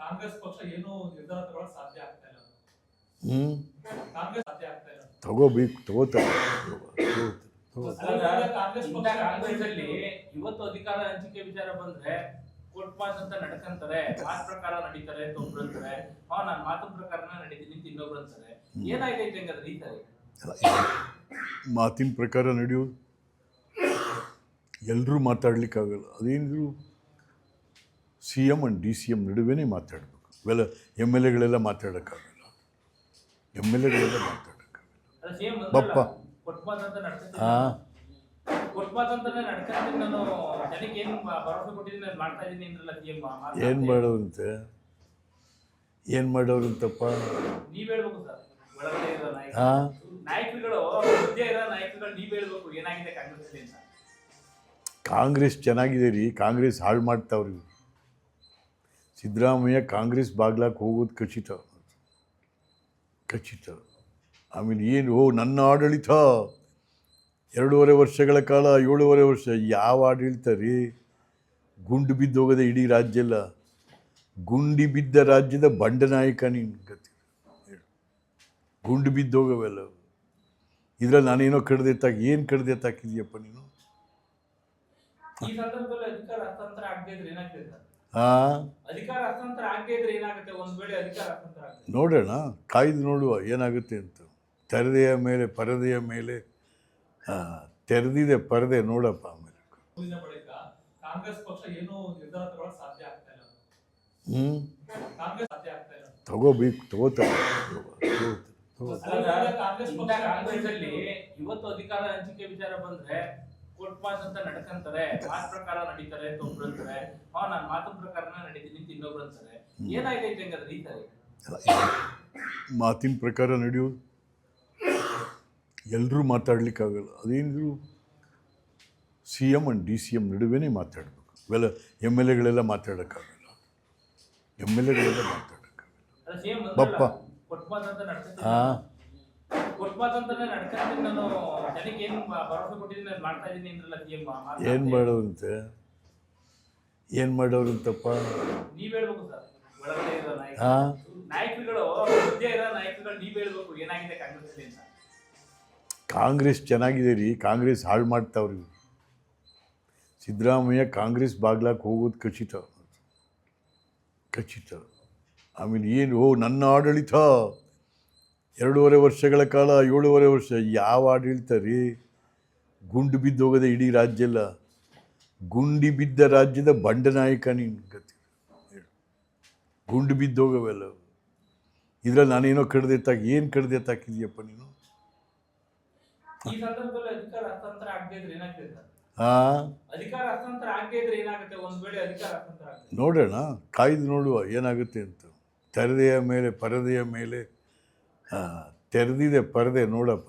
ಕಾಂಗ್ರೆಸ್ ಪಕ್ಷ ಏನು ನಿರ್ಧಾರ ತಗೊಳ್ಳೋಕೆ ಸಾಧ್ಯ ಆಗ್ತಾ ಇಲ್ಲ. ಕಾಂಗ್ರೆಸ್ ಸಾಧ್ಯ ಆಗ್ತಾ ಇಲ್ಲ. ತಗೋಬೇಕು, ತಗೋತಾರೆ. ಕಾಂಗ್ರೆಸ್ ಅಲ್ಲಿ ಇವತ್ತು ಅಧಿಕಾರ ಹಂಚಿಕೆ ವಿಚಾರ ಬಂದ್ರೆ ಕೋರ್ಟ್ ಮಾತು ಅಂತ ನಡ್ಕಂತಾರೆ, ಮಾತು ಪ್ರಕಾರ ನಡೀತಾರೆ ಅಂತ ಒಬ್ರು ಅಂತಾರೆ, ನಾನು ಮಾತಿನ ಪ್ರಕಾರನೇ ನಡೀತೀನಿ ಅಂತ ಇನ್ನೊಬ್ರು ಅಂತಾರೆ. ಏನಾಗೈತೆ ಹಂಗಾದ್ರೆ ಈ ತರ? ಮಾತಿನ ಪ್ರಕಾರ ನಡೆಯೋದು ಎಲ್ಲರೂ ಮಾತಾಡ್ಲಿಕ್ಕಾಗಲ್ಲ. ಅದೇನಿದ್ರು CM ಆ್ಯಂಡ್ DCM ನಡುವೆನೇ ಮಾತಾಡಬೇಕು. ಇವೆಲ್ಲ MLAಗಳೆಲ್ಲ ಮಾತಾಡೋಕ್ಕಾಗಲ್ಲ. MLAಗಳೆಲ್ಲ ಮಾತಾಡೋಕ್ಕಾಗಲ್ಲ. ಬಪ್ಪ ಹಾಂ ಏನು ಮಾಡೋದಂತೆ, ಏನು ಮಾಡೋರಂತಪ್ಪ? ಹಾಂ ಕಾಂಗ್ರೆಸ್ ಚೆನ್ನಾಗಿದೆ ರೀ. ಕಾಂಗ್ರೆಸ್ ಹಾಳು ಮಾಡ್ತಾವ್ರಿ. ಸಿದ್ದರಾಮಯ್ಯ ಕಾಂಗ್ರೆಸ್ ಬಾಗ್ಲಾಕ್ ಹೋಗೋದು ಖಚಿತ. ಆಮೇಲೆ ಏನು ನನ್ನ ಆಡಳಿತ 2.5 ವರ್ಷಗಳ ಕಾಲ, 7.5 ವರ್ಷ ಯಾವ ಆಡಳಿತ ರೀ? ಗುಂಡು ಬಿದ್ದು ಹೋಗೋದೆ ಇಡೀ ರಾಜ್ಯ ಎಲ್ಲ. ಗುಂಡಿ ಬಿದ್ದ ರಾಜ್ಯದ ಬಂಡನಾಯಕ ನೀನು ಗತಿ. ಗುಂಡು ಬಿದ್ದು ಹೋಗವೆಲ್ಲ. ಇದ್ರಲ್ಲಿ ನಾನೇನೋ ಏನು ಕಡ್ದೆ ತಾಕಿದೀಯಪ್ಪ ನೀನು? ನೋಡೋಣ, ಕಾಯ್ದು ನೋಡುವ ಏನಾಗುತ್ತೆ ಅಂತ. ಪರದೆಯ ಮೇಲೆ ತೆರೆದಿದೆ ಪರದೆ, ನೋಡಪ್ಪ. ಆಮೇಲೆ ಕಾಂಗ್ರೆಸ್ ಪಕ್ಷ ಏನು ನಿರ್ಧಾರ ತಗೊಳ್ಳೋಕೆ ಸಾಧ್ಯ ಆಗ್ತಾ ಇಲ್ಲ. ತಗೋಬೇಕು, ತಗೋತಾರೆ. ಕಾಂಗ್ರೆಸ್ ಅಲ್ಲಿ ಇವತ್ತು ಅಧಿಕಾರ ಹಂಚಿಕೆ ವಿಚಾರ ಬಂದ್ರೆ ಕೋರ್ಟ್ ಮಾತು ಅಂತ ನಡ್ಕಂತಾರೆ, ಮಾತು ಪ್ರಕಾರ ನಡೀತಾರೆ ಅಂತ ಒಬ್ರು ಅಂತಾರೆ, ನಾನು ಮಾತಿನ ಪ್ರಕಾರನೇ ನಡೀತೀನಿ ಅಂತ ಇನ್ನೊಬ್ರು ಅಂತಾರೆ. ಏನಾಗೈತೆ ಹಂಗಾದ್ರೆ ಈ ತರ? ಮಾತಿನ ಪ್ರಕಾರ ನಡೆಯೋದು ಎಲ್ಲರೂ ಮಾತಾಡ್ಲಿಕ್ಕಾಗಲ್ಲ. ಅದೇನಿದ್ರು CM ಆ್ಯಂಡ್ DCM ನಡುವೆನೇ ಮಾತಾಡಬೇಕು. ಇವೆಲ್ಲ MLAಗಳೆಲ್ಲ ಮಾತಾಡೋಕ್ಕಾಗಲ್ಲ. ಬಪ್ಪ ಹಾಂ ಏನು ಮಾಡೋದಂತೆ, ಏನು ಮಾಡೋರಂತಪ್ಪ? ಹಾಂ ಕಾಂಗ್ರೆಸ್ ಚೆನ್ನಾಗಿದೆ ರೀ. ಕಾಂಗ್ರೆಸ್ ಹಾಳು ಮಾಡ್ತಾವ್ರಿ. ಸಿದ್ದರಾಮಯ್ಯ ಕಾಂಗ್ರೆಸ್ ಬಾಗ್ಲಾಕ್ ಹೋಗೋದು ಖಚಿತ. ಆಮೇಲೆ ಏನು ನನ್ನ ಆಡಳಿತ 2.5 ವರ್ಷಗಳ ಕಾಲ, 7.5 ವರ್ಷ ಯಾವ ಆಡಳಿತ ರೀ? ಗುಂಡು ಬಿದ್ದು ಹೋಗೋದೆ ಇಡೀ ರಾಜ್ಯ ಎಲ್ಲ. ಗುಂಡಿ ಬಿದ್ದ ರಾಜ್ಯದ ಬಂಡನಾಯಕ ನೀನು ಗತಿ. ಗುಂಡು ಬಿದ್ದು ಹೋಗವೆಲ್ಲ. ಇದ್ರಲ್ಲಿ ನಾನೇನೋ ಏನು ಕಡ್ದೆ ತಾಕಿದೀಯಪ್ಪ ನೀನು? ನೋಡೋಣ, ಕಾಯ್ದು ನೋಡುವ ಏನಾಗುತ್ತೆ ಅಂತ. ಪರದೆಯ ಮೇಲೆ ತೆರೆದಿದೆ ಪರದೆ, ನೋಡಪ್ಪ.